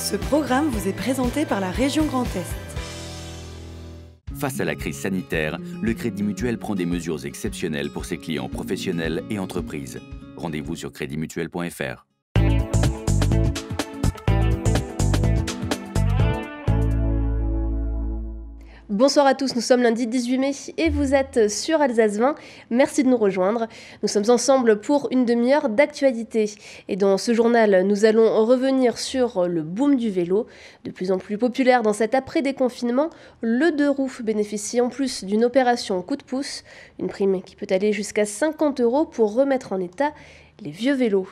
Ce programme vous est présenté par la région Grand Est. Face à la crise sanitaire, le Crédit Mutuel prend des mesures exceptionnelles pour ses clients professionnels et entreprises. Rendez-vous sur creditmutuel.fr. Bonsoir à tous, nous sommes lundi 18 mai et vous êtes sur Alsace 20. Merci de nous rejoindre. Nous sommes ensemble pour une demi-heure d'actualité. Et dans ce journal, nous allons revenir sur le boom du vélo. De plus en plus populaire dans cet après-déconfinement, le 2 roues bénéficie en plus d'une opération coup de pouce, une prime qui peut aller jusqu'à 50 € pour remettre en état les vieux vélos.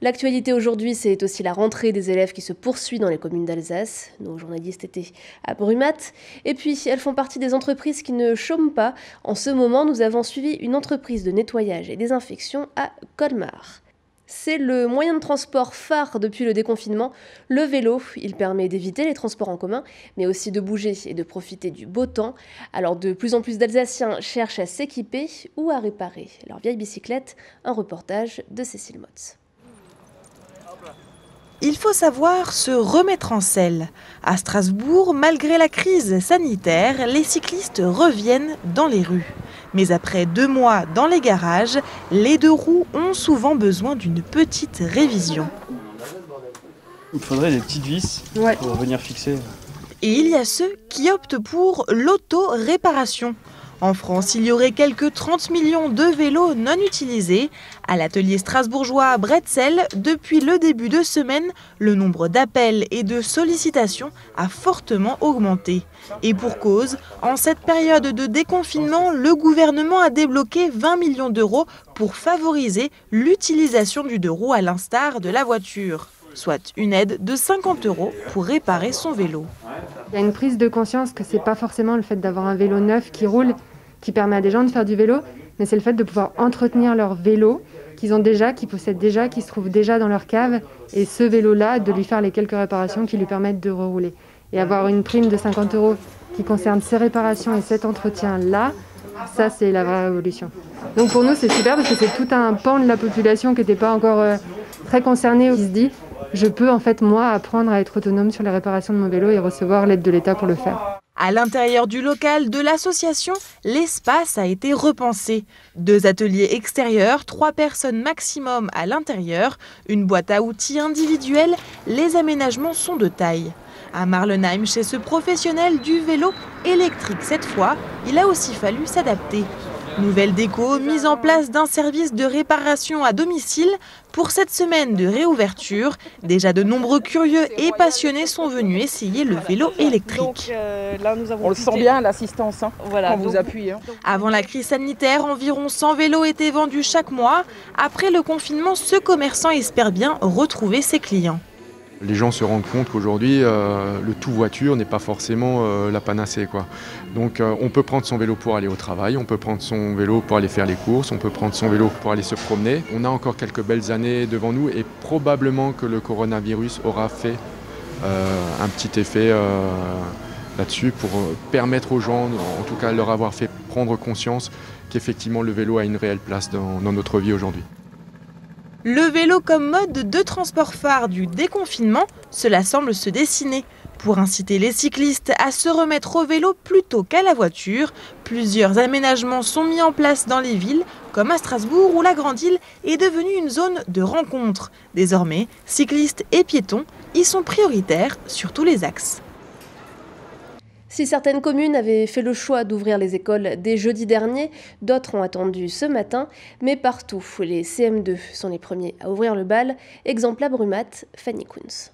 L'actualité aujourd'hui, c'est aussi la rentrée des élèves qui se poursuit dans les communes d'Alsace. Nos journalistes étaient à Brumat. Et puis, elles font partie des entreprises qui ne chôment pas. En ce moment, nous avons suivi une entreprise de nettoyage et désinfection à Colmar. C'est le moyen de transport phare depuis le déconfinement, le vélo. Il permet d'éviter les transports en commun, mais aussi de bouger et de profiter du beau temps. Alors de plus en plus d'Alsaciens cherchent à s'équiper ou à réparer leur vieille bicyclette. Un reportage de Cécile Motz. Il faut savoir se remettre en selle. À Strasbourg, malgré la crise sanitaire, les cyclistes reviennent dans les rues. Mais après 2 mois dans les garages, les 2 roues ont souvent besoin d'une petite révision. Il faudrait des petites vis pour venir fixer. Et il y a ceux qui optent pour l'auto-réparation. En France, il y aurait quelques 30 millions de vélos non utilisés. À l'atelier strasbourgeois Bretzel, depuis le début de semaine, le nombre d'appels et de sollicitations a fortement augmenté. Et pour cause, en cette période de déconfinement, le gouvernement a débloqué 20 millions d'euros pour favoriser l'utilisation du 2 roues à l'instar de la voiture. Soit une aide de 50 € pour réparer son vélo. Il y a une prise de conscience que c'est pas forcément le fait d'avoir un vélo neuf qui roule qui permet à des gens de faire du vélo, mais c'est le fait de pouvoir entretenir leur vélo qu'ils ont déjà, qu'ils possèdent déjà, qui se trouve déjà dans leur cave, et ce vélo-là, de lui faire les quelques réparations qui lui permettent de rerouler. Et avoir une prime de 50 € qui concerne ces réparations et cet entretien-là, ça c'est la vraie révolution. Donc pour nous c'est super parce que c'est tout un pan de la population qui n'était pas encore très concerné, qui se dit je peux en fait moi apprendre à être autonome sur les réparations de mon vélo et recevoir l'aide de l'État pour le faire. À l'intérieur du local de l'association, l'espace a été repensé. 2 ateliers extérieurs, 3 personnes maximum à l'intérieur, une boîte à outils individuelle, les aménagements sont de taille. À Marlenheim, chez ce professionnel du vélo électrique cette fois, il a aussi fallu s'adapter. Nouvelle déco, mise en place d'un service de réparation à domicile. Pour cette semaine de réouverture, déjà de nombreux curieux et passionnés sont venus essayer le vélo électrique. Donc, là, on le sent bien, l'assistance, quand vous appuyez. Avant la crise sanitaire, environ 100 vélos étaient vendus chaque mois. Après le confinement, ce commerçant espère bien retrouver ses clients. Les gens se rendent compte qu'aujourd'hui, le tout voiture n'est pas forcément la panacée, quoi. Donc on peut prendre son vélo pour aller au travail, on peut prendre son vélo pour aller faire les courses, on peut prendre son vélo pour aller se promener. On a encore quelques belles années devant nous et probablement que le coronavirus aura fait un petit effet là-dessus pour permettre aux gens, en tout cas leur avoir fait prendre conscience qu'effectivement le vélo a une réelle place dans notre vie aujourd'hui. Le vélo comme mode de transport phare du déconfinement, cela semble se dessiner. Pour inciter les cyclistes à se remettre au vélo plutôt qu'à la voiture, plusieurs aménagements sont mis en place dans les villes, comme à Strasbourg où la Grande Île est devenue une zone de rencontre. Désormais, cyclistes et piétons y sont prioritaires sur tous les axes. Si certaines communes avaient fait le choix d'ouvrir les écoles dès jeudi dernier, d'autres ont attendu ce matin, mais partout, les CM2 sont les premiers à ouvrir le bal. Exemple à Brumat, Fanny Kunz.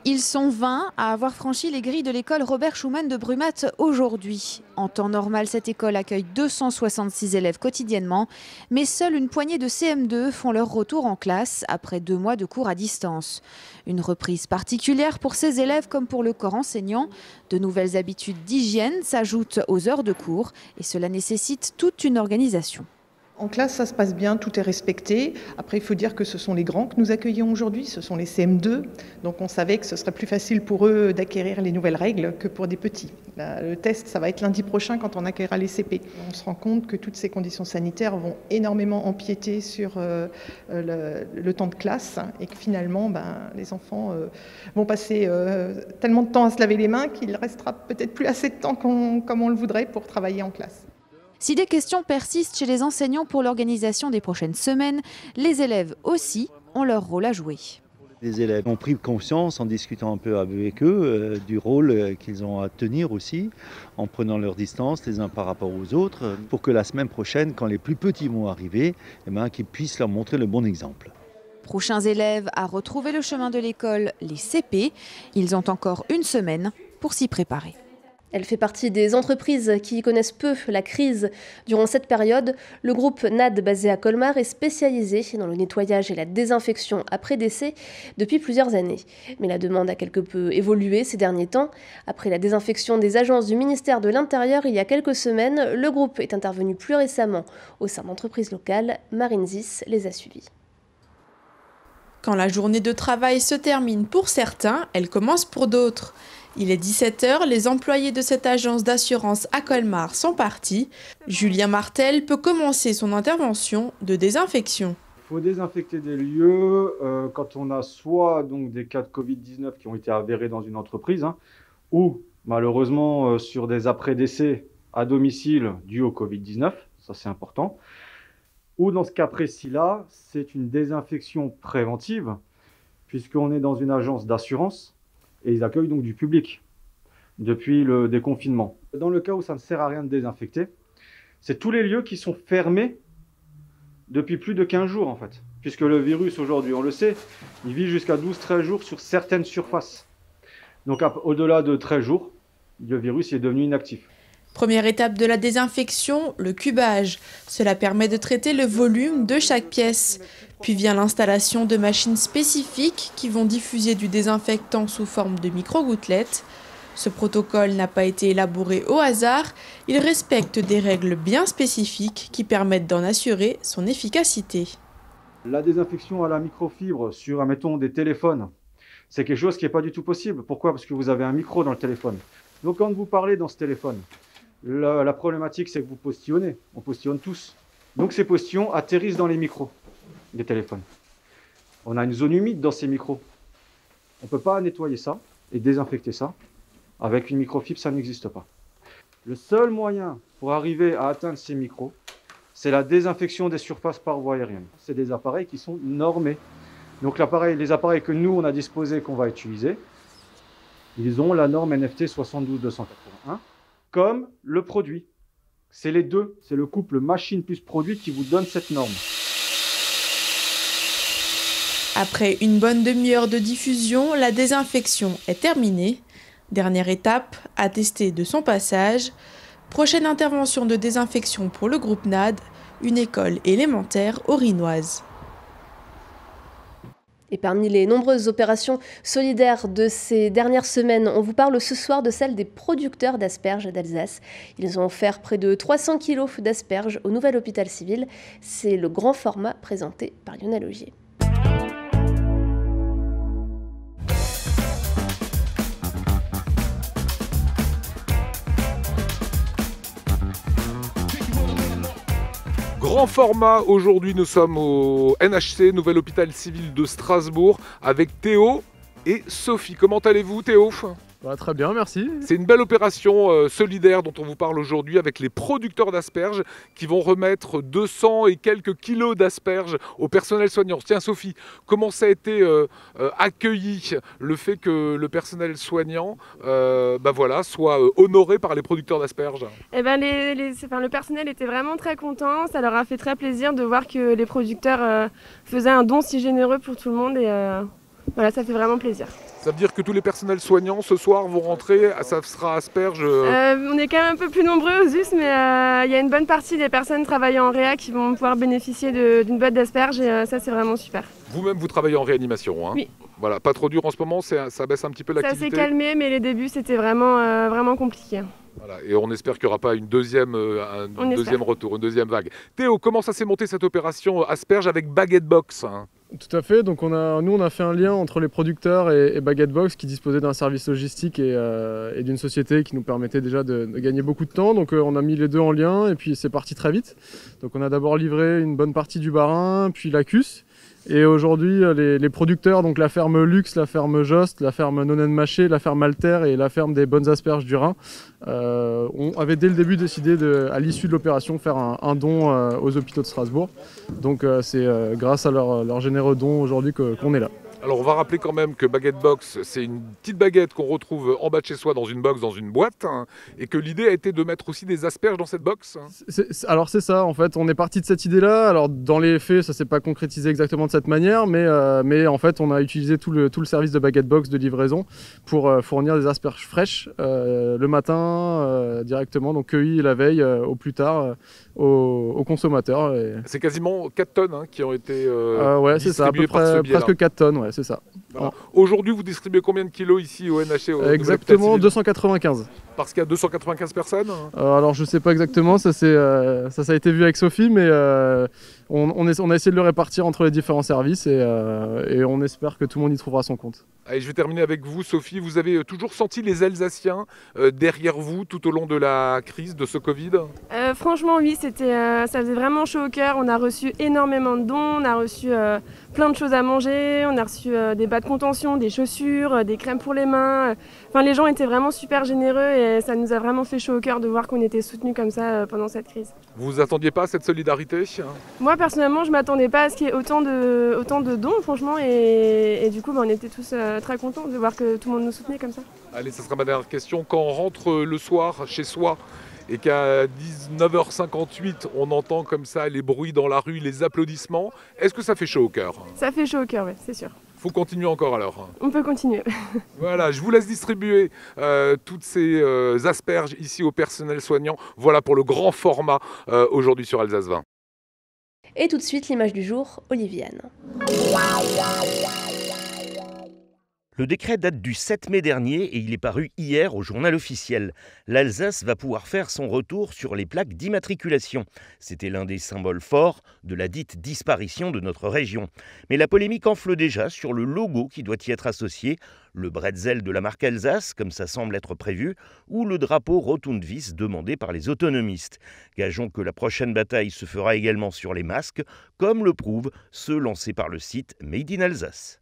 Ils sont 20 à avoir franchi les grilles de l'école Robert Schumann de Brumat aujourd'hui. En temps normal, cette école accueille 266 élèves quotidiennement, mais seule une poignée de CM2 font leur retour en classe après 2 mois de cours à distance. Une reprise particulière pour ces élèves comme pour le corps enseignant. De nouvelles habitudes d'hygiène s'ajoutent aux heures de cours et cela nécessite toute une organisation. En classe, ça se passe bien, tout est respecté. Après, il faut dire que ce sont les grands que nous accueillons aujourd'hui, ce sont les CM2. Donc on savait que ce serait plus facile pour eux d'acquérir les nouvelles règles que pour des petits. Le test, ça va être lundi prochain quand on accueillera les CP. On se rend compte que toutes ces conditions sanitaires vont énormément empiéter sur le temps de classe et que finalement, les enfants vont passer tellement de temps à se laver les mains qu'il restera peut-être plus assez de temps comme on le voudrait pour travailler en classe. Si des questions persistent chez les enseignants pour l'organisation des prochaines semaines, les élèves aussi ont leur rôle à jouer. Les élèves ont pris conscience en discutant un peu avec eux du rôle qu'ils ont à tenir aussi, en prenant leur distance les uns par rapport aux autres, pour que la semaine prochaine, quand les plus petits vont arriver, qu'ils puissent leur montrer le bon exemple. Prochains élèves à retrouver le chemin de l'école, les CP. Ils ont encore une semaine pour s'y préparer. Elle fait partie des entreprises qui connaissent peu la crise. Durant cette période, le groupe NAD basé à Colmar est spécialisé dans le nettoyage et la désinfection après décès depuis plusieurs années. Mais la demande a quelque peu évolué ces derniers temps. Après la désinfection des agences du ministère de l'Intérieur il y a quelques semaines, le groupe est intervenu plus récemment au sein d'entreprises locales. Marine Zis les a suivis. Quand la journée de travail se termine pour certains, elle commence pour d'autres. Il est 17 h, les employés de cette agence d'assurance à Colmar sont partis. Julien Martel peut commencer son intervention de désinfection. Il faut désinfecter des lieux quand on a soit donc, des cas de Covid-19 qui ont été avérés dans une entreprise, ou malheureusement sur des après-décès à domicile dus au Covid-19, ça c'est important. Ou dans ce cas précis-là, c'est une désinfection préventive, puisqu'on est dans une agence d'assurance. Et ils accueillent donc du public depuis le déconfinement. Dans le cas où ça ne sert à rien de désinfecter, c'est tous les lieux qui sont fermés depuis plus de 15 jours en fait. Puisque le virus aujourd'hui, on le sait, il vit jusqu'à 12-13 jours sur certaines surfaces. Donc au-delà de 13 jours, le virus est devenu inactif. Première étape de la désinfection, le cubage. Cela permet de traiter le volume de chaque pièce. Puis vient l'installation de machines spécifiques qui vont diffuser du désinfectant sous forme de micro-gouttelettes. Ce protocole n'a pas été élaboré au hasard, il respecte des règles bien spécifiques qui permettent d'en assurer son efficacité. La désinfection à la microfibre sur, admettons, des téléphones, c'est quelque chose qui n'est pas du tout possible. Pourquoi? Parce que vous avez un micro dans le téléphone. Donc quand vous parlez dans ce téléphone, la problématique c'est que vous postillonnez, on postillonne tous. Donc ces postillons atterrissent dans les micros des téléphones. On a une zone humide dans ces micros. On ne peut pas nettoyer ça et désinfecter ça. Avec une microfibre, ça n'existe pas. Le seul moyen pour arriver à atteindre ces micros, c'est la désinfection des surfaces par voie aérienne. C'est des appareils qui sont normés. Donc les appareils que nous on a disposés, qu'on va utiliser, ils ont la norme NFT 72281, comme le produit. C'est les deux, c'est le couple machine plus produit qui vous donne cette norme. Après une bonne demi-heure de diffusion, la désinfection est terminée. Dernière étape, attester de son passage. Prochaine intervention de désinfection pour le groupe NAD, une école élémentaire orinoise. Et parmi les nombreuses opérations solidaires de ces dernières semaines, on vous parle ce soir de celle des producteurs d'asperges d'Alsace. Ils ont offert près de 300 kilos d'asperges au nouvel hôpital civil. C'est le grand format présenté par Lionel Augier. Grand format, aujourd'hui nous sommes au NHC, Nouvel Hôpital Civil de Strasbourg, avec Théo et Sophie. Comment allez-vous Théo ? Très bien, merci. C'est une belle opération solidaire dont on vous parle aujourd'hui avec les producteurs d'asperges qui vont remettre 200 et quelques kilos d'asperges au personnel soignant. Tiens Sophie, comment ça a été accueilli le fait que le personnel soignant soit honoré par les producteurs d'asperges ? Le personnel était vraiment très content, ça leur a fait très plaisir de voir que les producteurs faisaient un don si généreux pour tout le monde et ça fait vraiment plaisir. Ça veut dire que tous les personnels soignants ce soir vont rentrer, ça sera asperges On est quand même un peu plus nombreux aux US, mais il y a une bonne partie des personnes travaillant en réa qui vont pouvoir bénéficier d'une boîte d'asperges et ça c'est vraiment super. Vous-même vous travaillez en réanimation, hein ? Oui. Voilà, pas trop dur en ce moment, ça baisse un petit peu l'activité. Ça s'est calmé, mais les débuts c'était vraiment compliqué. Voilà, et on espère qu'il n'y aura pas un deuxième retour, une deuxième vague. Théo, comment ça s'est monté cette opération Asperge avec Baguette Box? Tout à fait, donc nous on a fait un lien entre les producteurs et Baguette Box qui disposait d'un service logistique et d'une société qui nous permettait déjà de gagner beaucoup de temps. Donc on a mis les deux en lien et puis c'est parti très vite. Donc on a d'abord livré une bonne partie du Bas-Rhin, puis la Cusse. Et aujourd'hui les producteurs, donc la ferme Luxe, la ferme Jost, la ferme Nonnen-Maché, la ferme Alter et la ferme des Bonnes Asperges du Rhin avaient dès le début décidé à l'issue de l'opération faire un don aux hôpitaux de Strasbourg. Donc c'est grâce à leur généreux don aujourd'hui qu'on est là. Alors on va rappeler quand même que Baguette Box, c'est une petite baguette qu'on retrouve en bas de chez soi dans une box, dans une boîte, et que l'idée a été de mettre aussi des asperges dans cette box. Alors c'est ça, en fait, on est parti de cette idée-là. Alors dans les faits, ça s'est pas concrétisé exactement de cette manière, mais en fait, on a utilisé tout le service de Baguette Box de livraison pour fournir des asperges fraîches le matin directement, donc cueillies la veille au plus tard aux consommateurs. C'est quasiment 4 tonnes qui ont été ouais, c'est ça, à peu près, presque 4 tonnes, ouais, c'est ça. Voilà. Aujourd'hui, vous distribuez combien de kilos ici au NHC Exactement 295. Parce qu'il y a 295 personnes alors je sais pas exactement, ça a été vu avec Sophie, mais on a essayé de le répartir entre les différents services et on espère que tout le monde y trouvera son compte. Allez, je vais terminer avec vous, Sophie. Vous avez toujours senti les Alsaciens derrière vous tout au long de la crise de ce Covid? Franchement, oui, ça faisait vraiment chaud au cœur. On a reçu énormément de dons, on a reçu plein de choses à manger, on a reçu des bas de contention, des chaussures, des crèmes pour les mains. Enfin, les gens étaient vraiment super généreux et ça nous a vraiment fait chaud au cœur de voir qu'on était soutenus comme ça pendant cette crise. Vous vous attendiez pas à cette solidarité? Moi, personnellement, je m'attendais pas à ce qu'il y ait autant de dons, franchement, et du coup, on était tous très contents de voir que tout le monde nous soutenait comme ça. Allez, ça sera ma dernière question. Quand on rentre le soir chez soi et qu'à 19h58, on entend comme ça les bruits dans la rue, les applaudissements, est-ce que ça fait chaud au cœur? Ça fait chaud au cœur, oui, c'est sûr. Faut continuer encore alors. On peut continuer. Voilà, je vous laisse distribuer toutes ces asperges ici au personnel soignant. Voilà pour le grand format aujourd'hui sur Alsace 20. Et tout de suite, l'image du jour, Oliviane. Le décret date du 7 mai dernier et il est paru hier au journal officiel. L'Alsace va pouvoir faire son retour sur les plaques d'immatriculation. C'était l'un des symboles forts de la dite disparition de notre région. Mais la polémique enfle déjà sur le logo qui doit y être associé, le bretzel de la marque Alsace, comme ça semble être prévu, ou le drapeau Rotundvis demandé par les autonomistes. Gageons que la prochaine bataille se fera également sur les masques, comme le prouvent ceux lancés par le site Made in Alsace.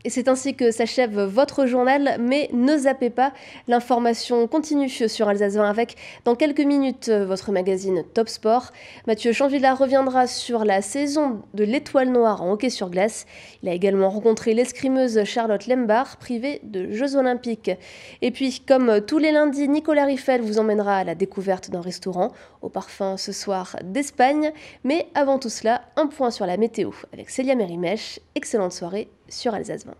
Et c'est ainsi que s'achève votre journal, mais ne zappez pas, l'information continue sur Alsace 20 avec, dans quelques minutes, votre magazine Top Sport. Mathieu Chanvillard reviendra sur la saison de l'Étoile Noire en hockey sur glace. Il a également rencontré l'escrimeuse Charlotte Lembar, privée de Jeux Olympiques. Et puis, comme tous les lundis, Nicolas Riffel vous emmènera à la découverte d'un restaurant, au parfum ce soir d'Espagne. Mais avant tout cela, un point sur la météo avec Célia Mérimèche. Excellente soirée sur Alsace 20.